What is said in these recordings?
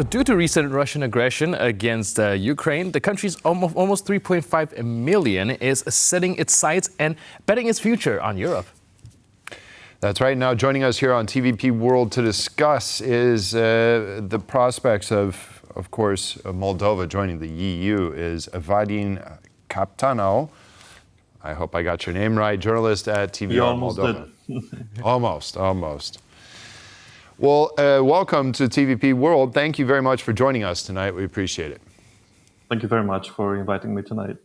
due to recent Russian aggression against Ukraine, the country's almost 3.5 million is setting its sights and betting its future on Europe. That's right. Now joining us here on TVP World to discuss is the prospects of course, Moldova joining the EU is Vadim Cheptanaru. I hope I got your name right. Journalist at TVR Moldova. Almost. Well, welcome to TVP World. Thank you very much for joining us tonight. We appreciate it. Thank you very much for inviting me tonight.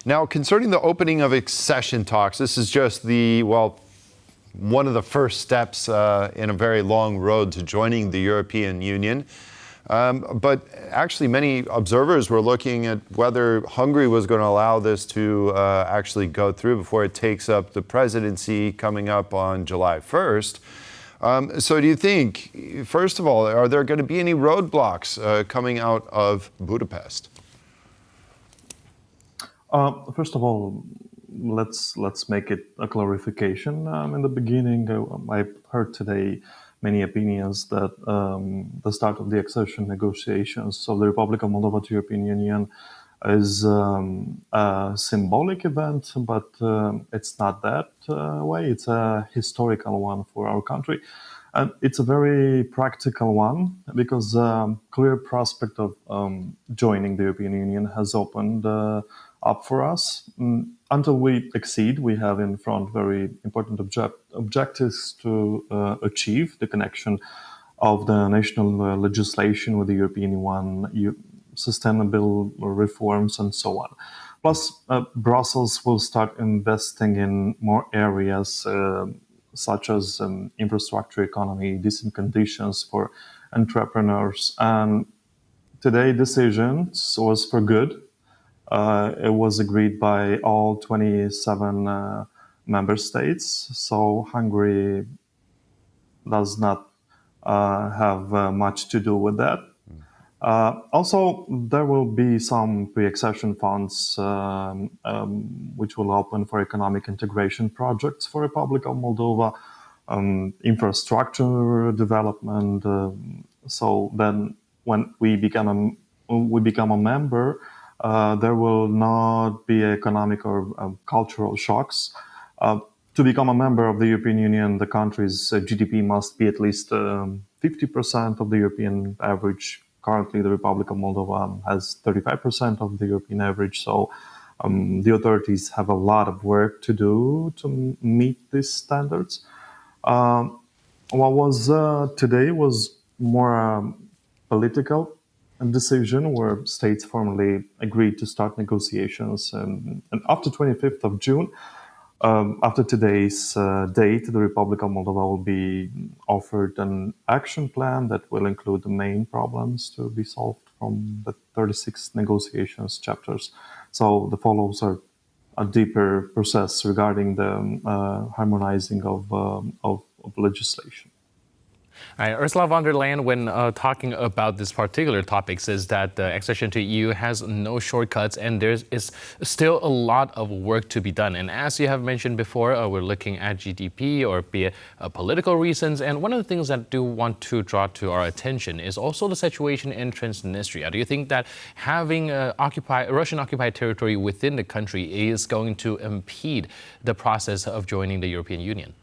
Now, concerning the opening of accession talks, this is just one of the first steps in a very long road to joining the European Union. But actually, many observers were looking at whether Hungary was going to allow this to actually go through before it takes up the presidency coming up on July 1st. So do you think, first of all, are there going to be any roadblocks coming out of Budapest? First of all, let's make it a clarification. In the beginning, I heard today many opinions that the start of the accession negotiations of the Republic of Moldova to European Union is a symbolic event, but it's not that way. It's a historical one for our country. And it's a very practical one because clear prospect of joining the European Union has opened up for us. Until we exceed, we have in front very important objectives to achieve: the connection of the national legislation with the European one, sustainable reforms, and so on. Plus, Brussels will start investing in more areas such as infrastructure, economy, decent conditions for entrepreneurs. And today's decision was for good. It was agreed by all 27 member states. So Hungary does not have much to do with that. Also, there will be some pre-accession funds which will open for economic integration projects for Republic of Moldova, infrastructure development. So then, when we become a member, there will not be economic or cultural shocks. To become a member of the European Union, the country's GDP must be at least 50% of the European average. Currently, the Republic of Moldova has 35% of the European average, so the authorities have a lot of work to do to meet these standards. What was today was more political decision where states formally agreed to start negotiations. And after 25th of June, after today's date, the Republic of Moldova will be offered an action plan that will include the main problems to be solved from the 36 negotiations chapters. So the follows are a deeper process regarding the harmonizing of legislation. Ursula von der Leyen, when talking about this particular topic, says that the accession to EU has no shortcuts and there is still a lot of work to be done. And as you have mentioned before, we're looking at GDP or be it political reasons. And one of the things that I do want to draw to our attention is also the situation in Transnistria. Do you think that having Russian-occupied territory within the country is going to impede the process of joining the European Union?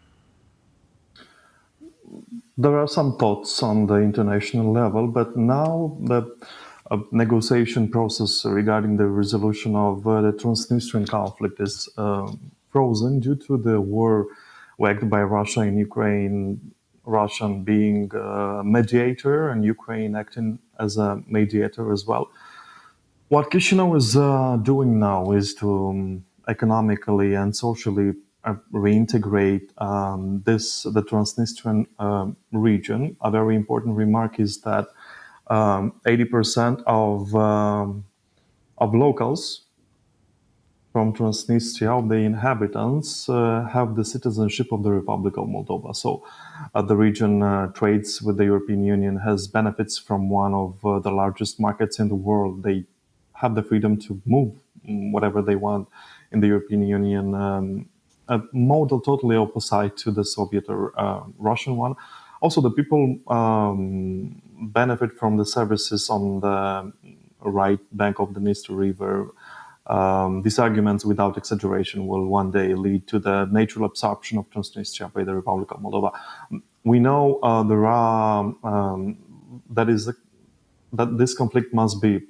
There are some thoughts on the international level, but now the negotiation process regarding the resolution of the Transnistrian conflict is frozen due to the war waged by Russia in Ukraine, Russia being a mediator and Ukraine acting as a mediator as well. What Chișinău is doing now is to economically and socially reintegrate the Transnistrian region. A very important remark is that 80% of locals from Transnistria, of the inhabitants, have the citizenship of the Republic of Moldova. So the region trades with the European Union, has benefits from one of the largest markets in the world. They have the freedom to move whatever they want in the European Union. A model totally opposite to the Soviet or Russian one. Also, the people benefit from the services on the right bank of the Dniester River. These arguments, without exaggeration, will one day lead to the natural absorption of Transnistria by the Republic of Moldova. We know there are that this conflict must be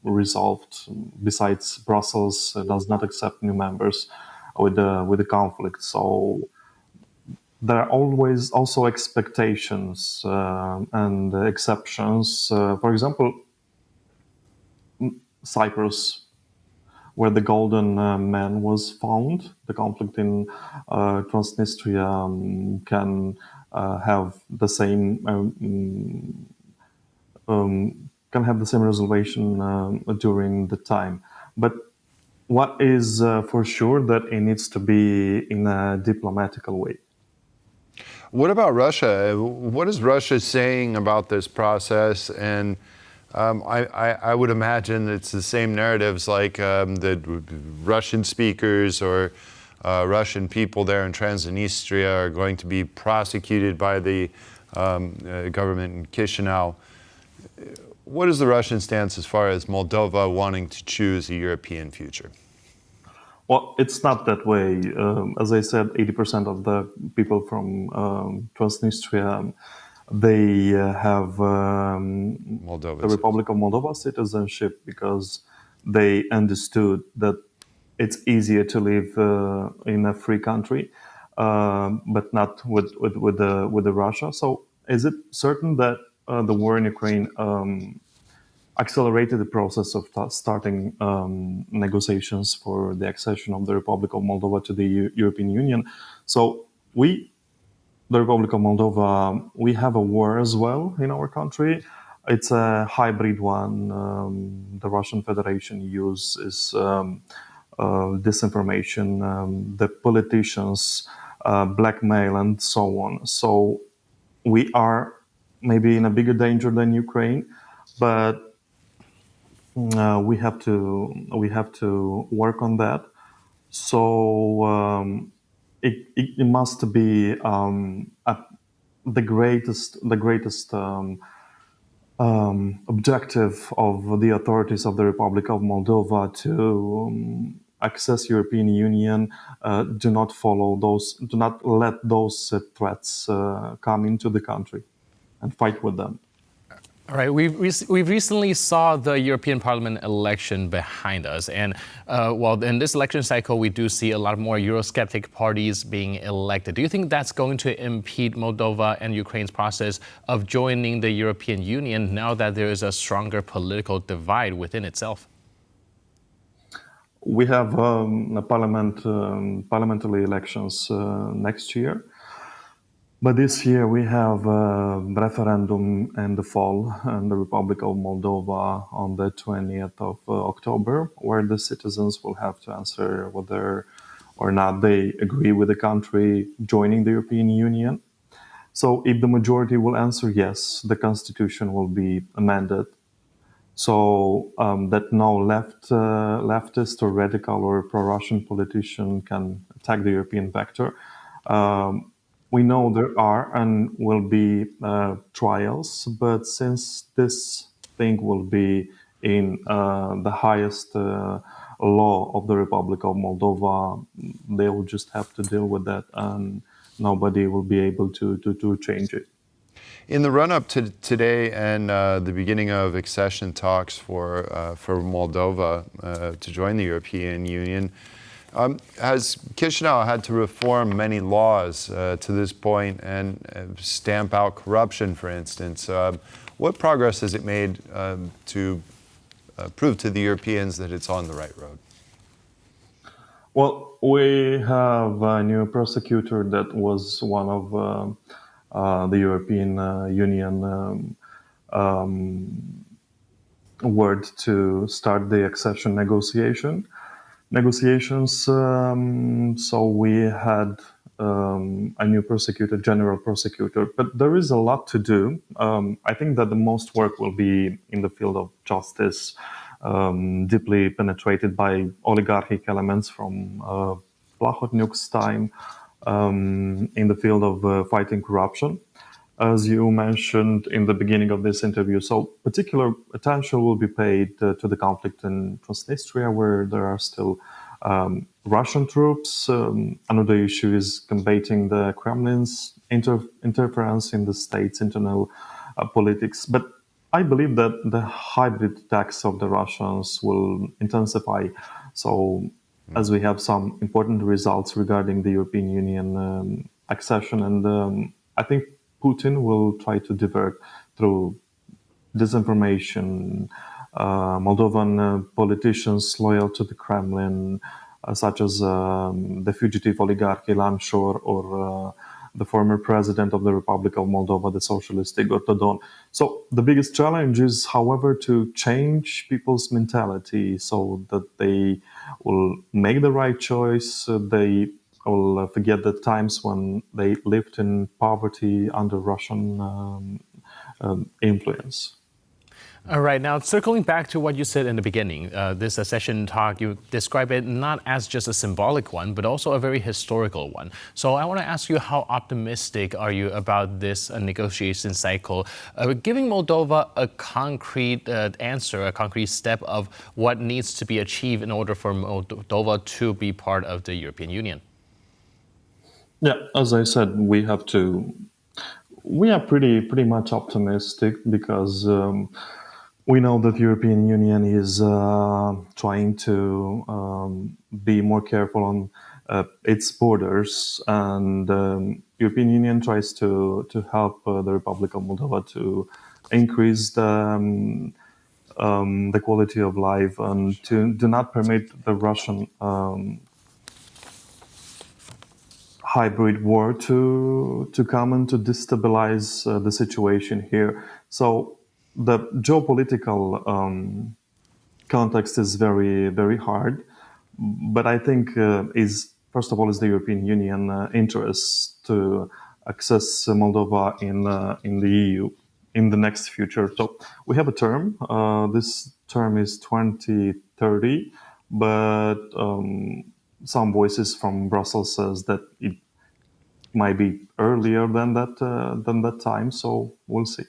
resolved. Besides, Brussels does not accept new members with the conflict. So there are always also expectations and exceptions. For example, Cyprus, where the Golden Man was found, the conflict in Transnistria can have the same resolution during the time. But what is for sure that it needs to be in a diplomatical way. What about Russia? What is Russia saying about this process? And I would imagine it's the same narratives like the Russian speakers or Russian people there in Transnistria are going to be prosecuted by the government in Chișinău. What is the Russian stance as far as Moldova wanting to choose a European future? Well, it's not that way. As I said, 80% of the people from Transnistria, they have the Republic of Moldova citizenship because they understood that it's easier to live in a free country, but not with the Russia. So, is it certain that the war in Ukraine accelerated the process of starting negotiations for the accession of the Republic of Moldova to the European Union? So the Republic of Moldova, we have a war as well in our country. It's a hybrid one. The Russian Federation uses disinformation, the politicians blackmail, and so on. So we are maybe in a bigger danger than Ukraine, but we have to work on that. So it must be the greatest objective of the authorities of the Republic of Moldova to access European Union. Do not let those threats come into the country, and fight with them. All right, we've recently saw the European Parliament election behind us, and well, in this election cycle, we do see a lot more Eurosceptic parties being elected. Do you think that's going to impede Moldova and Ukraine's process of joining the European Union now that there is a stronger political divide within itself? We have parliamentary elections next year. But this year we have a referendum in the fall in the Republic of Moldova on the 20th of October, where the citizens will have to answer whether or not they agree with the country joining the European Union. So if the majority will answer yes, the constitution will be amended so that no leftist or radical or pro-Russian politician can attack the European vector. We know there are and will be trials, but since this thing will be in the highest law of the Republic of Moldova, they will just have to deal with that, and nobody will be able to change it. In the run-up to today and the beginning of accession talks for Moldova to join the European Union, has Chișinău had to reform many laws to this point and stamp out corruption, for instance? What progress has it made to prove to the Europeans that it's on the right road? Well, we have a new prosecutor that was one of the European Union word to start the accession negotiations. So we had a new prosecutor, general prosecutor, but there is a lot to do. I think that the most work will be in the field of justice, deeply penetrated by oligarchic elements from Plahotniuk's time, in the field of fighting corruption. as you mentioned in the beginning of this interview. So particular attention will be paid to the conflict in Transnistria, where there are still Russian troops. Another issue is combating the Kremlin's interference in the state's internal politics. But I believe that the hybrid attacks of the Russians will intensify. So as we have some important results regarding the European Union accession, and I think Putin will try to divert through disinformation Moldovan politicians loyal to the Kremlin, such as the fugitive oligarch Ilan Shor or the former president of the Republic of Moldova, the socialist Igor Dodon. So the biggest challenge is, however, to change people's mentality so that they will make the right choice. They will forget the times when they lived in poverty under Russian influence. All right, now circling back to what you said in the beginning, this accession talk, you describe it not as just a symbolic one, but also a very historical one. So I want to ask you, how optimistic are you about this negotiation cycle, giving Moldova a concrete answer, a concrete step of what needs to be achieved in order for Moldova to be part of the European Union? Yeah, as I said, we are pretty much optimistic because we know that the European Union is trying to be more careful on its borders, and European Union tries to help the Republic of Moldova to increase the quality of life and to do not permit the Russian hybrid war to come and to destabilize the situation here. So the geopolitical context is very, very hard, but I think is first of all is the European Union interest to access Moldova in the EU in the next future. So we have a term. This term is 2030, but some voices from Brussels says that it might be earlier than that time. So we'll see.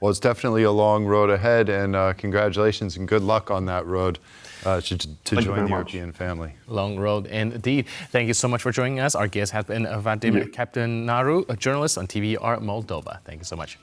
Well, it's definitely a long road ahead, and congratulations and good luck on that road to join the European family. Long road indeed. Thank you so much for joining us. Our guest has been Vadim Cheptanaru, a journalist on TVR Moldova. Thank you so much.